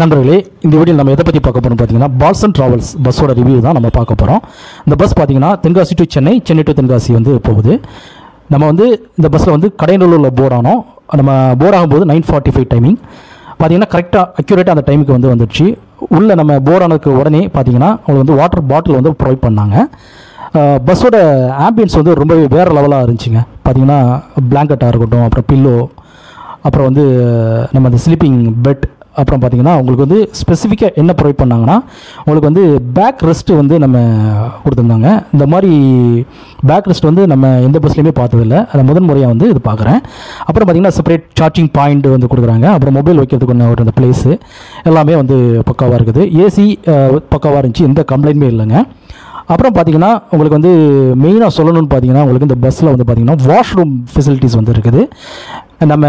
நண்பர்களே, இந்த வீடியோவில் நம்ம எதை பற்றி பார்க்க போகிறோம் பார்த்தீங்கன்னா, பால்சன் டிராவல்ஸ் பஸ்ஸோட ரிவ்யூ தான் நம்ம பார்க்க போகிறோம். இந்த பஸ் பார்த்தீங்கன்னா தென்காசி டு சென்னை, சென்னை டு தென்காசி வந்து போகுது. நம்ம வந்து இந்த பஸ்ஸில் வந்து கடையநல்லூரில் போர்ட் ஆனோம். நம்ம போர்ட் ஆகும்போது 9:45 டைமிங் பார்த்தீங்கன்னா கரெக்டாக அக்யூரேட்டாக அந்த டைமுக்கு வந்து வந்துடுச்சு. உள்ளே நம்ம போர்ட் ஆனதுக்கு உடனே பார்த்தீங்கன்னா அவங்களுக்கு வந்து வாட்டர் பாட்டில் வந்து ப்ரொவைட் பண்ணாங்க. பஸ்ஸோட ஆம்பியன்ஸ் வந்து ரொம்பவே வேறு லெவலாக இருந்துச்சுங்க. பார்த்தீங்கன்னா பிளாங்கெட்டாக இருக்கட்டும், அப்புறம் பில்லோ, அப்புறம் வந்து நம்ம அந்த ஸ்லீப்பிங் பெட், அப்புறம் பார்த்திங்கன்னா உங்களுக்கு வந்து ஸ்பெசிஃபிக்காக என்ன ப்ரொவைட் பண்ணாங்கன்னா உங்களுக்கு வந்து பேக் ரெஸ்ட்டு வந்து நம்ம கொடுத்துருந்தாங்க. இந்த மாதிரி பேக் ரெஸ்ட் வந்து நம்ம எந்த பஸ்லேயுமே பார்த்ததில்ல, அதை முதன் முறையாக வந்து இது பார்க்குறேன். அப்புறம் பார்த்திங்கன்னா செப்பரேட் சார்ஜிங் பாயிண்ட் வந்து கொடுக்குறாங்க. அப்புறம் மொபைல் வைக்கிறதுக்கு ஒன்று ஒரு அந்த பிளேஸு எல்லாமே வந்து பக்காவாக இருக்குது. ஏசி பக்காவாக இருந்துச்சு, எந்த கம்ப்ளைண்ட்டுமே இல்லைங்க. அப்புறம் பார்த்தீங்கன்னா உங்களுக்கு வந்து மெயினாக சொல்லணும்னு பார்த்தீங்கன்னா உங்களுக்கு இந்த பஸ்ஸில் வந்து பார்த்திங்கன்னா வாஷ்ரூம் ஃபெசிலிட்டிஸ் வந்து இருக்குது. நம்ம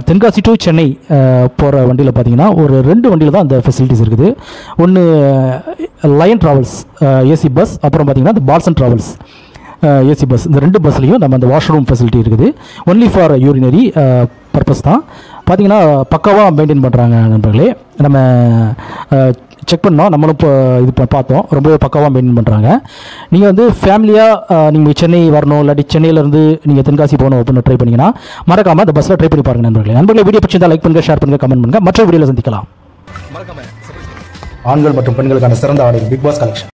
தென்காசி டு சென்னை போகிற வண்டியில் பார்த்தீங்கன்னா ஒரு 2 வண்டியில் தான் அந்த ஃபெசிலிட்டிஸ் இருக்குது. ஒன்று லயன் ட்ராவல்ஸ் ஏசி பஸ், அப்புறம் பார்த்திங்கன்னா இந்த பால்சன் ட்ராவல்ஸ் ஏசி பஸ். இந்த 2 பஸ்லேயும் நம்ம அந்த வாஷ்ரூம் ஃபெசிலிட்டி இருக்குது. ஒன்லி ஃபார் யூரினரி பர்பஸ் தான். பார்த்திங்கன்னா பக்காவாக மெயின்டைன் பண்ணுறாங்க நண்பர்களே. நம்ம செக் பண்ணோம், நம்மளும் இப்போ இது பார்த்தோம், ரொம்பவே பக்காவாக மெயின்டைன் பண்ணுறாங்க. நீங்கள் வந்து ஃபேமிலியாக நீங்கள் சென்னை வரணும், இல்லாட்டி சென்னையிலேருந்து நீங்கள் தென்காசி போகணும் அப்படின்னு ட்ரை பண்ணிங்கன்னா மறக்காமல் அந்த பஸ்ஸில் ட்ரை பண்ணி பாருங்கள் நண்பர்களே. வீடியோ பிடிச்சிருந்தா லைக் பண்ணுங்கள், ஷேர் பண்ணுங்கள், கமெண்ட் பண்ணுங்கள். மற்ற வீடியோவில் சந்திக்கலாம். ஆண்கள் மற்றும் பெண்களுக்கான சிறந்த ஆடைகள் பிக் பாஸ் கலெக்ஷன்.